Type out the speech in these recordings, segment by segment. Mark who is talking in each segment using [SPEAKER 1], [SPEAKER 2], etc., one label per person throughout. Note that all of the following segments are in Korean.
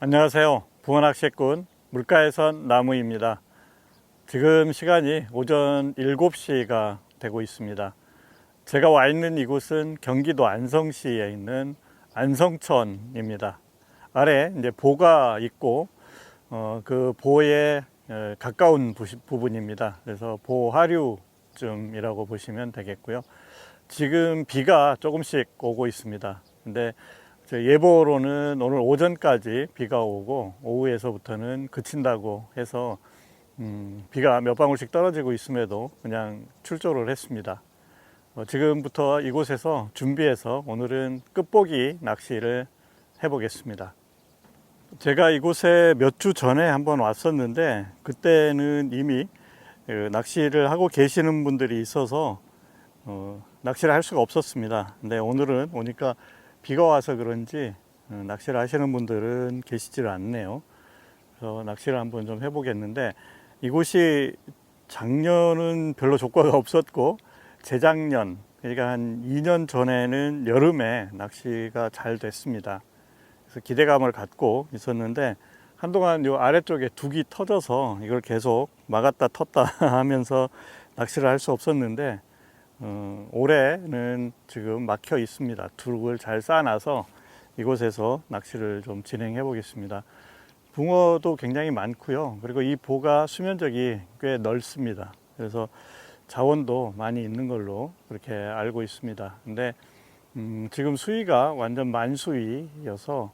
[SPEAKER 1] 안녕하세요. 붕어낚시꾼 물가에선 나무입니다. 지금 시간이 오전 7시가 되고 있습니다. 제가 와 있는 이곳은 경기도 안성시에 있는 안성천입니다. 아래 이제 보가 있고 그 보에 가까운 부분입니다. 그래서 보하류쯤이라고 보시면 되겠고요. 지금 비가 조금씩 오고 있습니다. 근데 예보로는 오늘 오전까지 비가 오고 오후에서부터는 그친다고 해서 비가 몇 방울씩 떨어지고 있음에도 그냥 출조를 했습니다. 지금부터 이곳에서 준비해서 오늘은 끝보기 낚시를 해보겠습니다. 제가 이곳에 몇 주 전에 한번 왔었는데 그때는 이미 낚시를 하고 계시는 분들이 있어서 낚시를 할 수가 없었습니다. 근데 오늘은 오니까 비가 와서 그런지 낚시를 하시는 분들은 계시질 않네요. 그래서 낚시를 한번 좀 해보겠는데 이곳이 작년은 별로 조과가 없었고 재작년, 그러니까 한 2년 전에는 여름에 낚시가 잘 됐습니다. 그래서 기대감을 갖고 있었는데 한동안 요 아래쪽에 둑이 터져서 이걸 계속 막았다 텄다 하면서 낚시를 할 수 없었는데 올해는 지금 막혀 있습니다. 둑을 잘 쌓아놔서 이곳에서 낚시를 좀 진행해 보겠습니다. 붕어도 굉장히 많고요. 그리고 이 보가 수면적이 꽤 넓습니다. 그래서 자원도 많이 있는 걸로 그렇게 알고 있습니다. 근데 지금 수위가 완전 만수위여서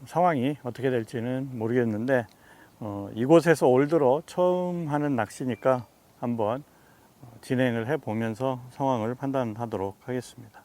[SPEAKER 1] 상황이 어떻게 될지는 모르겠는데 이곳에서 올 들어 처음 하는 낚시니까 한번 진행을 해 보면서 상황을 판단하도록 하겠습니다.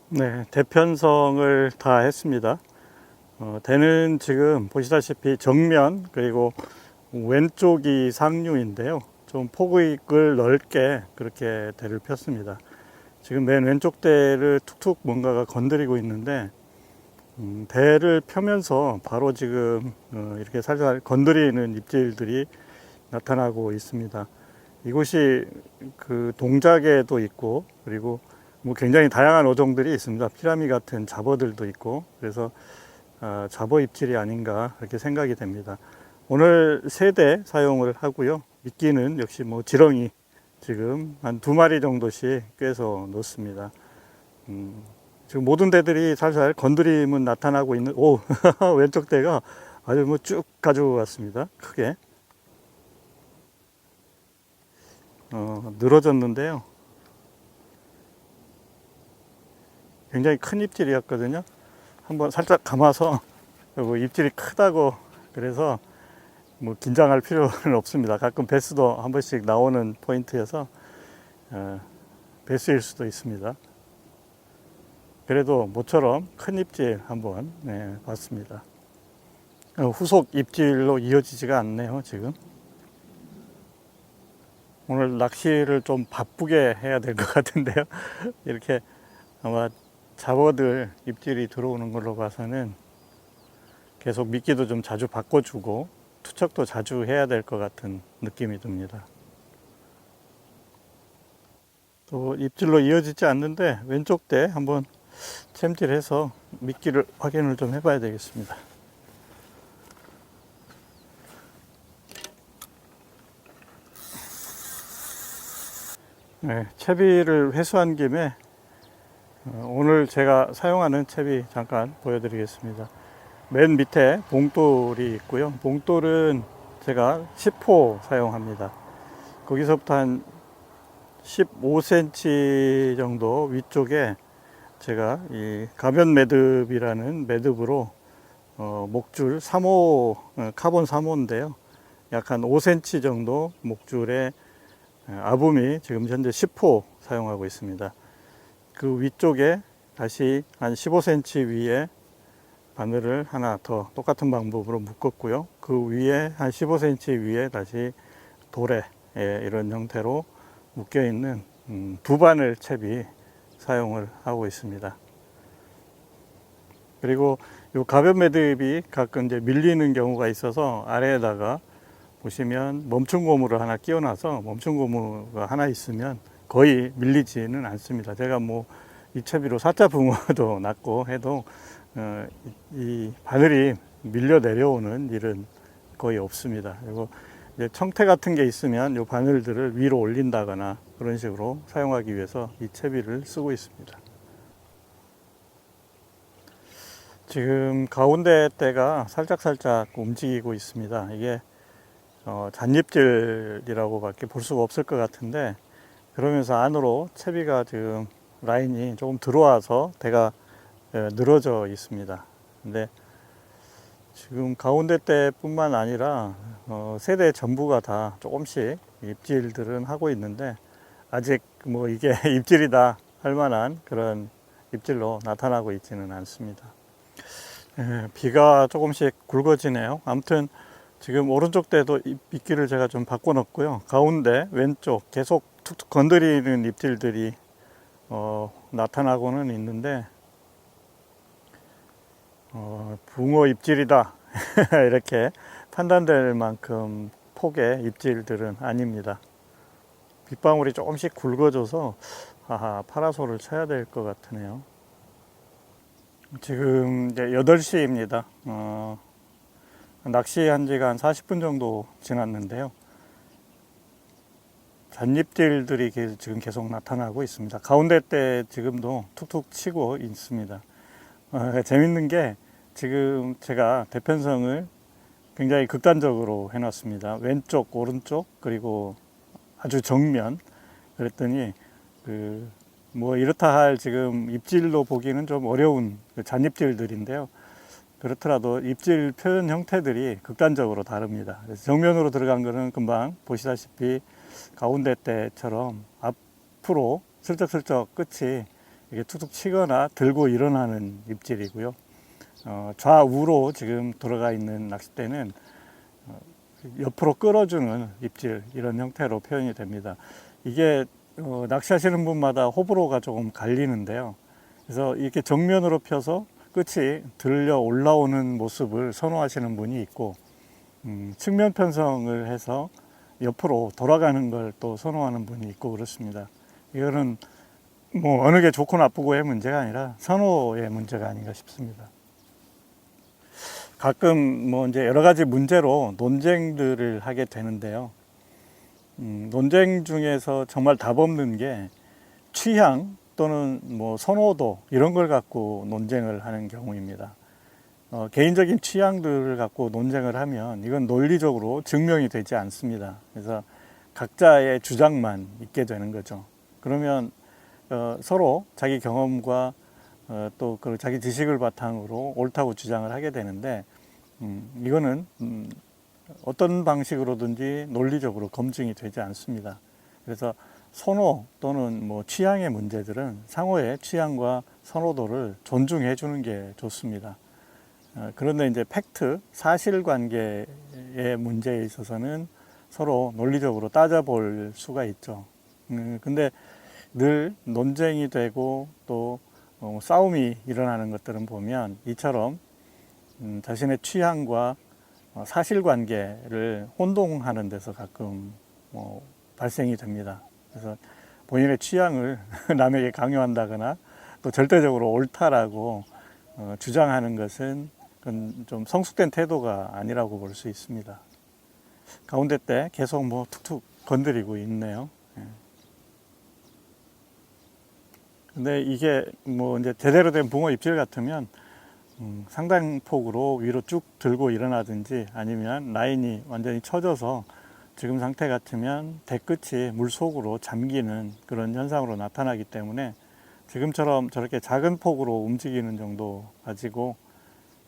[SPEAKER 1] 네, 대편성을 다 했습니다. 대는 지금 보시다시피 정면 그리고 왼쪽이 상류인데요. 좀 폭을 넓게 그렇게 대를 폈습니다. 지금 맨 왼쪽 대를 툭툭 뭔가가 건드리고 있는데 대를 펴면서 바로 지금 이렇게 살살 건드리는 입질들이 나타나고 있습니다. 이곳이 그 동작에도 있고 그리고 뭐 굉장히 다양한 어종들이 있습니다. 피라미 같은 잡어들도 있고 그래서 잡어 입질이 아닌가 그렇게 생각이 됩니다. 오늘 3대 사용을 하고요. 미끼는 역시 뭐 지렁이 지금 한 2마리 정도씩 꿰서 놓습니다. 지금 모든 대들이 살살 건드림은 나타나고 있는 왼쪽 대가 아주 뭐 쭉 가지고 갔습니다. 크게 늘어졌는데요. 굉장히 큰 입질이었거든요. 한번 살짝 감아서 입질이 크다고 그래서 뭐 긴장할 필요는 없습니다. 가끔 배스도 한 번씩 나오는 포인트여서 배스일 수도 있습니다. 그래도 모처럼 큰 입질 한번 봤습니다. 후속 입질로 이어지지가 않네요. 지금 오늘 낚시를 좀 바쁘게 해야 될 것 같은데요. 이렇게 아마 잡어들 입질이 들어오는 걸로 봐서는 계속 미끼도 좀 자주 바꿔주고 투척도 자주 해야 될 것 같은 느낌이 듭니다. 또 입질로 이어지지 않는데 왼쪽 대 한번 챔질해서 미끼를 확인을 좀 해봐야 되겠습니다. 네, 채비를 회수한 김에 오늘 제가 사용하는 채비 잠깐 보여드리겠습니다. 맨 밑에 봉돌이 있고요. 봉돌은 제가 10호 사용합니다. 거기서부터 한 15cm 정도 위쪽에 제가 이 가변 매듭이라는 매듭으로 목줄 3호 카본 3호인데요. 약 한 5cm 정도 목줄에 아붐이 지금 현재 10호 사용하고 있습니다. 그 위쪽에 다시 한 15cm 위에 바늘을 하나 더 똑같은 방법으로 묶었고요. 그 위에 한 15cm 위에 다시 도래 이런 형태로 묶여 있는 두 바늘 채비 사용을 하고 있습니다. 그리고 이 가변 매듭이 가끔 이제 밀리는 경우가 있어서 아래에다가 보시면 멈춤 고무를 하나 끼워놔서 멈춤 고무가 하나 있으면 거의 밀리지는 않습니다. 제가 뭐 이 채비로 사자 붕어도 낚고 해도 이 바늘이 밀려 내려오는 일은 거의 없습니다. 그리고 이제 청태 같은 게 있으면 이 바늘들을 위로 올린다거나 그런 식으로 사용하기 위해서 이 채비를 쓰고 있습니다. 지금 가운데 대가 살짝 움직이고 있습니다. 이게 잔입질이라고 밖에 볼 수가 없을 것 같은데, 그러면서 안으로 채비가 지금 라인이 조금 들어와서 대가 늘어져 있습니다. 근데 지금 가운데 대뿐만 아니라 세대 전부가 다 조금씩 입질들은 하고 있는데, 아직 뭐 이게 입질이다 할 만한 그런 입질로 나타나고 있지는 않습니다. 비가 조금씩 굵어지네요. 아무튼 지금 오른쪽 대도 입기를 제가 좀 바꿔 놓고요. 가운데 왼쪽 계속 툭툭 건드리는 입질들이 나타나고는 있는데, 붕어 입질이다 이렇게 판단될 만큼 폭의 입질들은 아닙니다. 빗방울이 조금씩 굵어져서 파라솔을 쳐야 될 것 같으네요. 지금 이제 8시입니다. 낚시한 지가 한 40분 정도 지났는데요. 잔입질들이 지금 계속 나타나고 있습니다. 가운데 때 지금도 툭툭 치고 있습니다. 재밌는 게 지금 제가 대편성을 굉장히 극단적으로 해놨습니다. 왼쪽, 오른쪽, 그리고 아주 정면. 그랬더니 뭐 이렇다 할 지금 입질로 보기는 좀 어려운 잔입질들인데요. 그렇더라도 입질 표현 형태들이 극단적으로 다릅니다. 그래서 정면으로 들어간 거는 금방 보시다시피 가운데 때처럼 앞으로 슬쩍슬쩍 끝이 이게 툭툭 치거나 들고 일어나는 입질이고요. 좌우로 지금 들어가 있는 낚싯대는 옆으로 끌어주는 입질, 이런 형태로 표현이 됩니다. 이게 낚시하시는 분마다 호불호가 조금 갈리는데요. 그래서 이렇게 정면으로 펴서 끝이 들려 올라오는 모습을 선호하시는 분이 있고, 측면 편성을 해서 옆으로 돌아가는 걸 또 선호하는 분이 있고 그렇습니다. 이거는 뭐 어느 게 좋고 나쁘고의 문제가 아니라 선호의 문제가 아닌가 싶습니다. 가끔 뭐 이제 여러 가지 문제로 논쟁들을 하게 되는데요. 논쟁 중에서 정말 답 없는 게 취향 또는 뭐 선호도, 이런 걸 갖고 논쟁을 하는 경우입니다. 개인적인 취향들을 갖고 논쟁을 하면 이건 논리적으로 증명이 되지 않습니다. 그래서 각자의 주장만 있게 되는 거죠. 그러면 서로 자기 경험과 또 그 자기 지식을 바탕으로 옳다고 주장을 하게 되는데, 이거는 어떤 방식으로든지 논리적으로 검증이 되지 않습니다. 그래서 선호 또는 뭐 취향의 문제들은 상호의 취향과 선호도를 존중해 주는 게 좋습니다. 그런데 이제 팩트, 사실관계의 문제에 있어서는 서로 논리적으로 따져볼 수가 있죠. 근데 늘 논쟁이 되고 또 싸움이 일어나는 것들은 보면 이처럼 자신의 취향과 사실관계를 혼동하는 데서 가끔 발생이 됩니다. 그래서 본인의 취향을 남에게 강요한다거나 또 절대적으로 옳다라고 주장하는 것은 그건 좀 성숙된 태도가 아니라고 볼 수 있습니다. 가운데 때 계속 뭐 툭툭 건드리고 있네요. 근데 이게 뭐 이제 제대로 된 붕어 입질 같으면 상당 폭으로 위로 쭉 들고 일어나든지, 아니면 라인이 완전히 쳐져서 지금 상태 같으면 대끝이 물 속으로 잠기는 그런 현상으로 나타나기 때문에 지금처럼 저렇게 작은 폭으로 움직이는 정도 가지고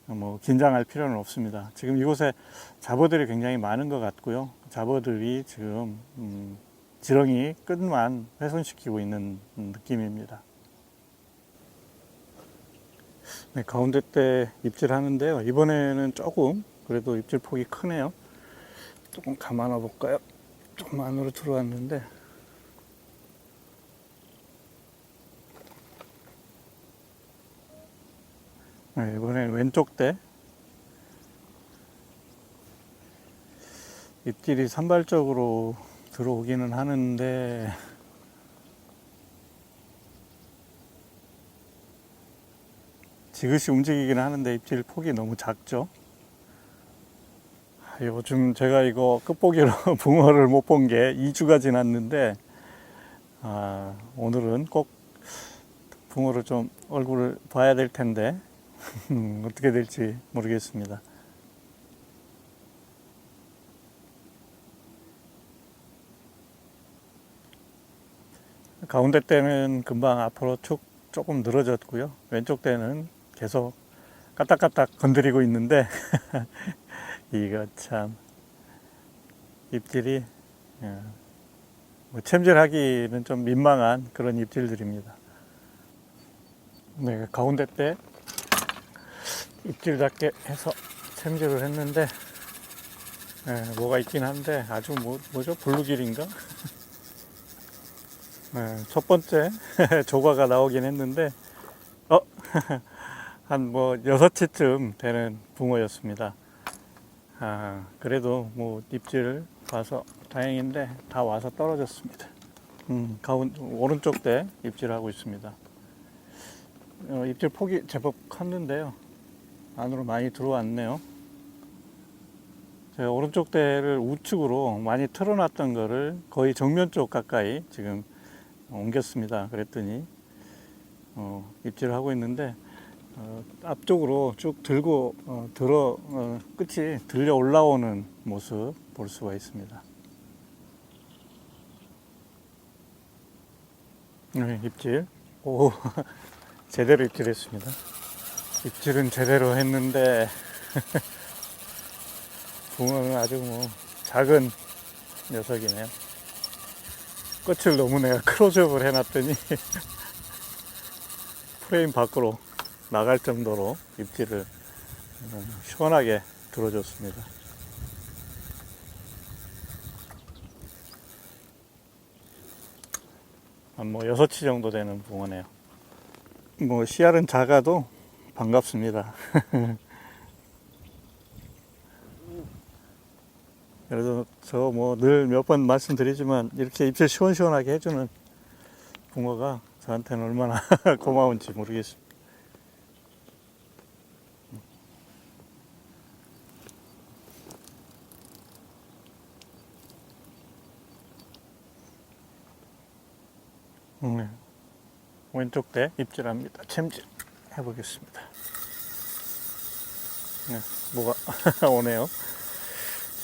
[SPEAKER 1] 뭐 긴장할 필요는 없습니다. 지금 이곳에 잡어들이 굉장히 많은 것 같고요. 잡어들이 지금 지렁이 끝만 훼손시키고 있는 느낌입니다. 네, 가운데 때 입질하는데요. 이번에는 조금 그래도 입질 폭이 크네요. 조금 감아놔 볼까요? 좀 안으로 들어왔는데 네, 이번엔 왼쪽 대 입질이 산발적으로 들어오기는 하는데 지그시 움직이긴 하는데 입질 폭이 너무 작죠. 요즘 제가 이거 끝보기로 붕어를 못 본 게 2주가 지났는데 오늘은 꼭 붕어를 좀 얼굴을 봐야 될 텐데 어떻게 될지 모르겠습니다. 가운데 때는 금방 앞으로 쭉 조금 늘어졌고요. 왼쪽 때는 계속 까딱까딱 건드리고 있는데 이거 참 입질이 뭐 챔질하기는 좀 민망한 그런 입질들입니다. 네, 가운데 때 입질 잡게 해서 챔질을 했는데 뭐가 있긴 한데 아주 뭐죠? 블루길인가? 첫 번째 조과가 나오긴 했는데 한 뭐 6치쯤 되는 붕어였습니다. 그래도 뭐 입질을 봐서 다행인데 다 와서 떨어졌습니다. 오른쪽 대 입질하고 있습니다. 입질 폭이 제법 컸는데요. 안으로 많이 들어왔네요. 제가 오른쪽 대를 우측으로 많이 틀어놨던 거를 거의 정면 쪽 가까이 지금 옮겼습니다. 그랬더니 입질을 하고 있는데 앞쪽으로 쭉 들고 끝이 들려 올라오는 모습 볼 수가 있습니다. 네, 입질. 오, 제대로 입질했습니다. 입질은 제대로 했는데 붕어는 아주 뭐 작은 녀석이네요. 끝을 너무 내가 클로즈업을 해놨더니 프레임 밖으로 나갈 정도로 입질을 시원하게 들어줬습니다. 한 뭐 6치 정도 되는 붕어네요. 뭐 씨알은 작아도 반갑습니다. 그래서 저 뭐 늘 몇 번 말씀드리지만 이렇게 입질 시원시원하게 해주는 붕어가 저한테는 얼마나 고마운지 모르겠습니다. 왼쪽 대 입질합니다. 챔질 해보겠습니다. 네, 뭐가 오네요.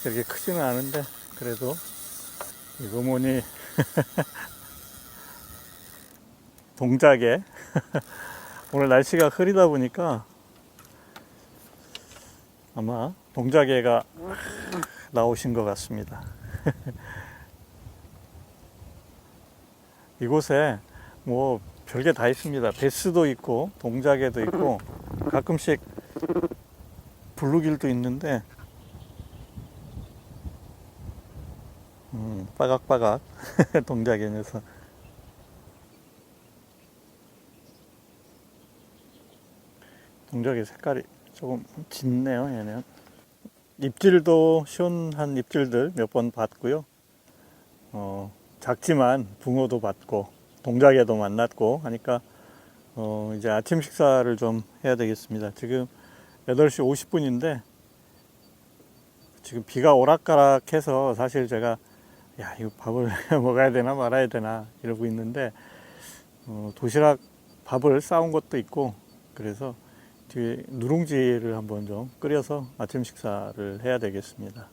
[SPEAKER 1] 이렇게 크지는 않은데 그래도 이거 뭐니 동작에 오늘 날씨가 흐리다 보니까 아마 동작에가 나오신 것 같습니다. 이곳에 뭐 별게 다 있습니다. 베스도 있고 동작에도 있고 가끔씩 블루길도 있는데 빠각빠각 동작의 녀석. 동작의 색깔이 조금 짙네요. 얘는 입질도 시원한 입질들 몇 번 봤고요. 작지만 붕어도 봤고 동작에도 만났고 하니까 이제 아침 식사를 좀 해야 되겠습니다. 지금 8시 50분인데 지금 비가 오락가락해서 사실 제가 이거 밥을 먹어야 되나 말아야 되나 이러고 있는데 도시락 밥을 싸온 것도 있고 그래서 뒤에 누룽지를 한번 좀 끓여서 아침 식사를 해야 되겠습니다.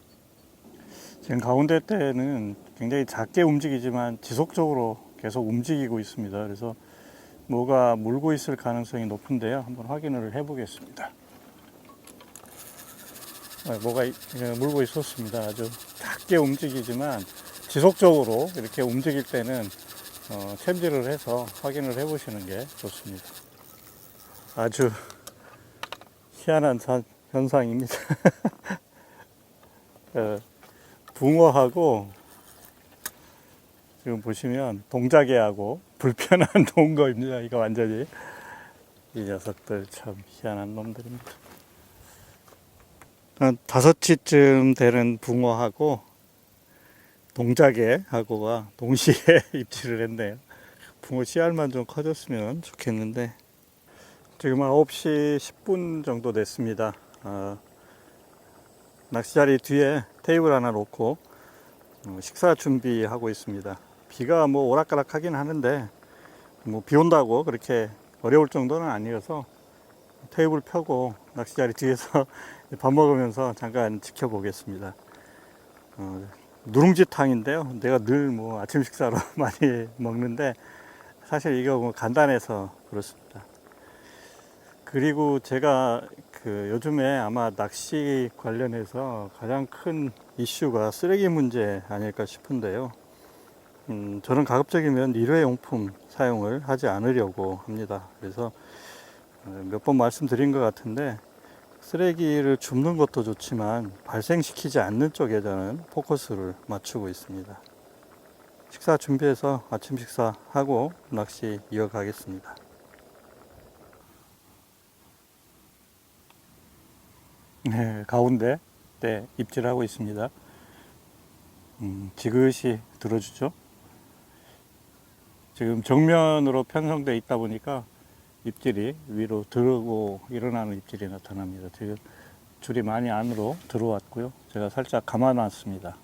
[SPEAKER 1] 지금 가운데 때는 굉장히 작게 움직이지만 지속적으로 계속 움직이고 있습니다. 그래서 뭐가 물고 있을 가능성이 높은데요. 한번 확인을 해 보겠습니다. 뭐가 물고 있었습니다. 아주 작게 움직이지만 지속적으로 이렇게 움직일 때는 챔질을 해서 확인을 해 보시는 게 좋습니다. 아주 희한한 현상입니다. 붕어하고 지금 보시면 동자개하고 불편한 동거입니다. 이거 완전히 이 녀석들 참 희한한 놈들입니다. 한 5치쯤 되는 붕어하고 동자개하고가 동시에 입질을 했네요. 붕어 씨알만 좀 커졌으면 좋겠는데 지금 9시 10분 정도 됐습니다. 낚시자리 뒤에 테이블 하나 놓고 식사 준비하고 있습니다. 비가 뭐 오락가락 하긴 하는데 뭐 비 온다고 그렇게 어려울 정도는 아니어서 테이블 펴고 낚시자리 뒤에서 밥 먹으면서 잠깐 지켜보겠습니다. 누룽지탕인데요. 내가 늘 뭐 아침 식사로 많이 먹는데 사실 이거 뭐 간단해서 그렇습니다. 그리고 제가 요즘에 아마 낚시 관련해서 가장 큰 이슈가 쓰레기 문제 아닐까 싶은데요. 저는 가급적이면 일회용품 사용을 하지 않으려고 합니다. 그래서 몇 번 말씀드린 것 같은데 쓰레기를 줍는 것도 좋지만 발생시키지 않는 쪽에 저는 포커스를 맞추고 있습니다. 식사 준비해서 아침 식사하고 낚시 이어가겠습니다. 네, 가운데 입질하고 있습니다. 지그시 들어주죠. 지금 정면으로 편성되어 있다 보니까 입질이 위로 들고 일어나는 입질이 나타납니다. 지금 줄이 많이 안으로 들어왔고요. 제가 살짝 감아놨습니다.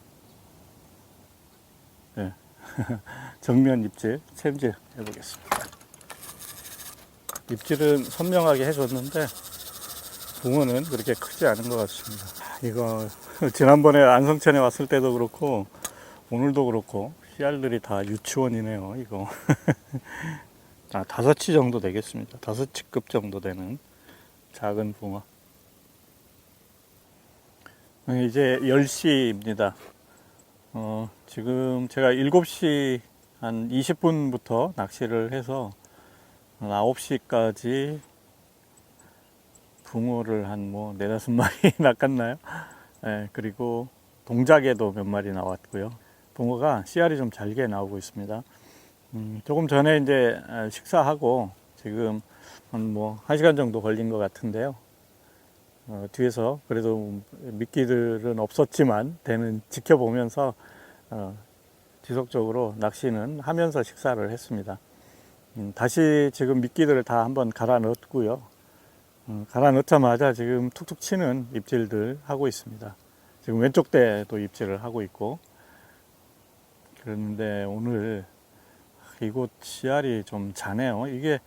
[SPEAKER 1] 네. 정면 입질 챔질 해보겠습니다. 입질은 선명하게 해줬는데 붕어는 그렇게 크지 않은 것 같습니다. 이거 지난번에 안성천에 왔을 때도 그렇고 오늘도 그렇고 씨알들이 다 유치원이네요. 이거 5치 정도 되겠습니다. 5치급 정도 되는 작은 붕어. 이제 10시입니다. 지금 제가 7시 한 20분부터 낚시를 해서 9시까지 붕어를 한 뭐 4-5마리 낚았나요? 네, 그리고 동작에도 몇 마리 나왔고요. 붕어가 씨알이 좀 잘게 나오고 있습니다. 조금 전에 이제 식사하고 지금 한 뭐 1시간 정도 걸린 것 같은데요. 뒤에서 그래도 미끼들은 없었지만 대는 지켜보면서 지속적으로 낚시는 하면서 식사를 했습니다. 다시 지금 미끼들을 다 한번 갈아 넣었고요. 갈아 넣자마자 지금 툭툭 치는 입질들 하고 있습니다. 지금 왼쪽 대도 입질을 하고 있고 그런데 오늘 이곳 씨알이 좀 자네요. 이게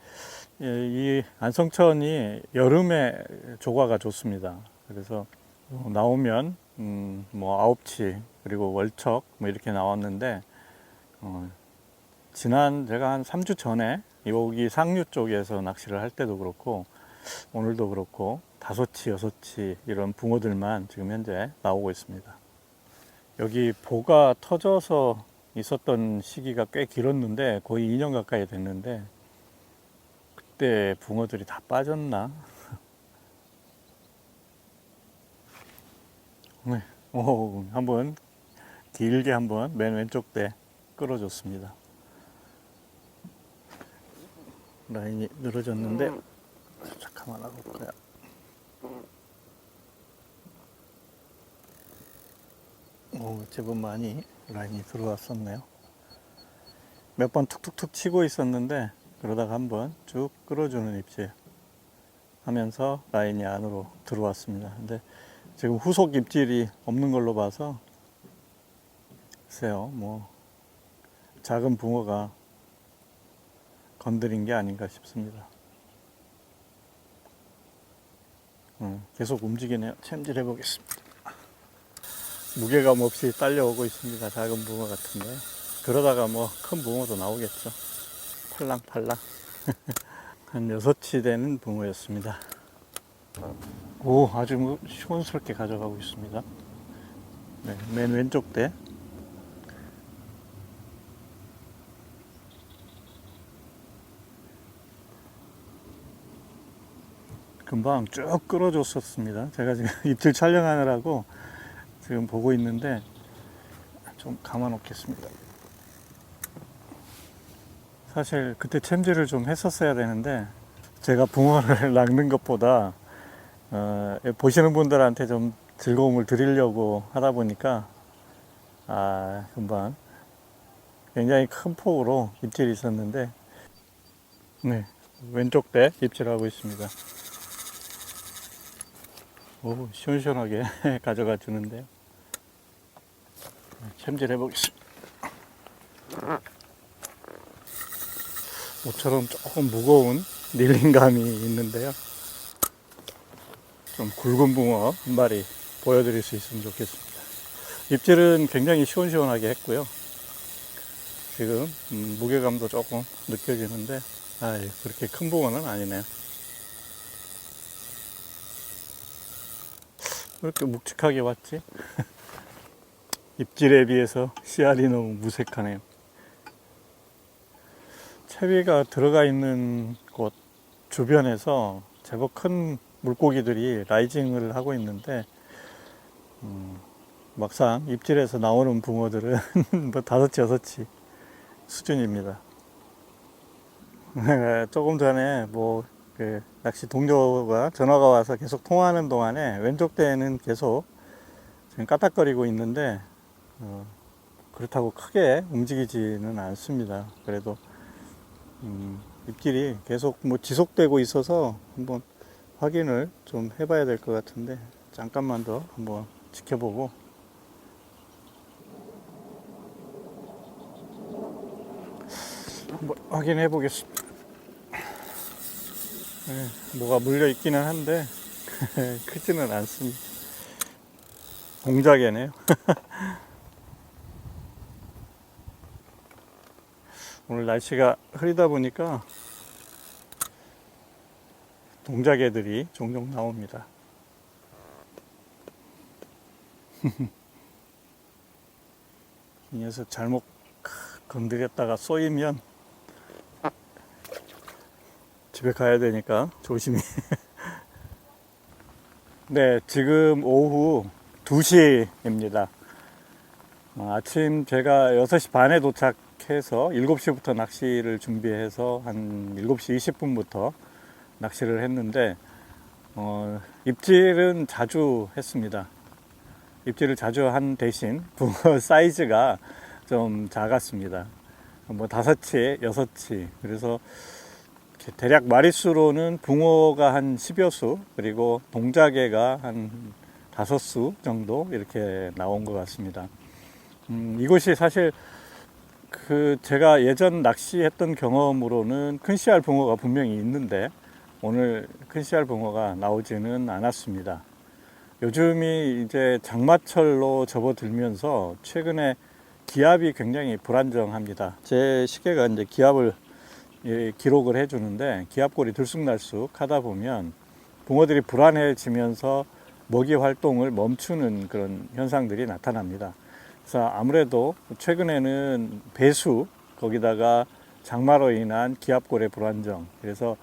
[SPEAKER 1] 이 안성천이 여름에 조과가 좋습니다. 그래서 나오면 뭐 9치 그리고 월척 뭐 이렇게 나왔는데 지난 제가 한 3주 전에 여기 상류 쪽에서 낚시를 할 때도 그렇고 오늘도 그렇고 5치 6치 이런 붕어들만 지금 현재 나오고 있습니다. 여기 보가 터져서 있었던 시기가 꽤 길었는데 거의 2년 가까이 됐는데 그때 붕어들이 다 빠졌나? 네. 한번 길게 한번 맨 왼쪽 배 끌어줬습니다. 라인이 늘어졌는데 살짝 감아놔 볼까요? 제법 많이 라인이 들어왔었네요. 몇 번 툭툭툭 치고 있었는데 그러다가 한번 쭉 끌어주는 입질 하면서 라인이 안으로 들어왔습니다. 근데 지금 후속 입질이 없는 걸로 봐서 글쎄요, 뭐 작은 붕어가 건드린 게 아닌가 싶습니다. 계속 움직이네요. 챔질 해보겠습니다. 무게감 없이 딸려오고 있습니다. 작은 붕어 같은데. 그러다가 뭐 큰 붕어도 나오겠죠. 팔랑팔랑. 한 6치 되는 붕어였습니다. 오, 아주 시원스럽게 가져가고 있습니다. 네, 맨 왼쪽 대. 금방 쭉 끌어줬었습니다. 제가 지금 입질 촬영하느라고 지금 보고 있는데 좀 감아 놓겠습니다. 사실 그때 챔질을 좀 했었어야 되는데 제가 붕어를 낚는 것보다 보시는 분들한테 좀 즐거움을 드리려고 하다 보니까 금방 굉장히 큰 폭으로 입질이 있었는데 네, 왼쪽 배 입질하고 있습니다. 오, 시원시원하게 가져가 주는데요. 챔질 해보겠습니다. 모처럼 조금 무거운 닐링감이 있는데요. 좀 굵은 붕어 한 마리 보여드릴 수 있으면 좋겠습니다. 입질은 굉장히 시원시원하게 했고요. 지금 무게감도 조금 느껴지는데 그렇게 큰 붕어는 아니네요. 왜 이렇게 묵직하게 왔지? 입질에 비해서 씨알이 너무 무색하네요. 채비가 들어가 있는 곳 주변에서 제법 큰 물고기들이 라이징을 하고 있는데 막상 입질에서 나오는 붕어들은 뭐 5치, 6치 수준입니다. 조금 전에 그 낚시 동료가 전화가 와서 계속 통화하는 동안에 왼쪽 대는 계속 지금 까딱거리고 있는데 그렇다고 크게 움직이지는 않습니다. 그래도 입질이 계속 지속되고 있어서 한번 확인을 좀 해봐야 될 것 같은데 잠깐만 더 한번 지켜보고 한번 확인해 보겠습니다. 네, 뭐가 물려 있기는 한데 크지는 않습니다. 공작이네요. 오늘 날씨가 흐리다 보니까 동작애들이 종종 나옵니다. 이 녀석 잘못 건드렸다가 쏘이면 집에 가야 되니까 조심히. 네, 지금 오후 2시입니다. 아침 제가 6시 반에 도착해서 7시부터 낚시를 준비해서 한 7시 20분부터 낚시를 했는데 입질은 자주 했습니다. 입질을 자주 한 대신 붕어 사이즈가 좀 작았습니다. 5치, 6치. 그래서 대략 마리수로는 붕어가 한 10여 수, 그리고 동작애가 한 5수 정도 이렇게 나온 것 같습니다. 이곳이 사실 제가 예전 낚시했던 경험으로는 큰 씨알 붕어가 분명히 있는데 오늘 큰 씨알 붕어가 나오지는 않았습니다. 요즘이 이제 장마철로 접어들면서 최근에 기압이 굉장히 불안정합니다. 제 시계가 이제 기압을 기록을 해주는데 기압골이 들쑥날쑥 하다 보면 붕어들이 불안해지면서 먹이 활동을 멈추는 그런 현상들이 나타납니다. 그래서 아무래도 최근에는 배수, 거기다가 장마로 인한 기압골의 불안정, 그래서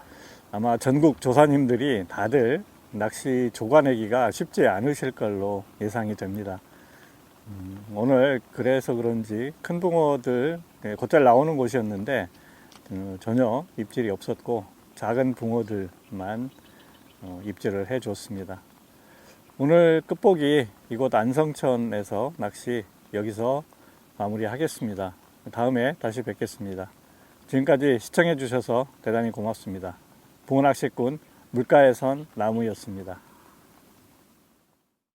[SPEAKER 1] 아마 전국 조사님들이 다들 낚시 조가내기가 쉽지 않으실 걸로 예상이 됩니다. 오늘 그래서 그런지 큰 붕어들 곧잘 나오는 곳이었는데 전혀 입질이 없었고 작은 붕어들만 입질을 해 줬습니다. 오늘 끝보기 이곳 안성천에서 낚시 여기서 마무리하겠습니다. 다음에 다시 뵙겠습니다. 지금까지 시청해 주셔서 대단히 고맙습니다. 붕어낚시꾼 물가의 선 나무였습니다.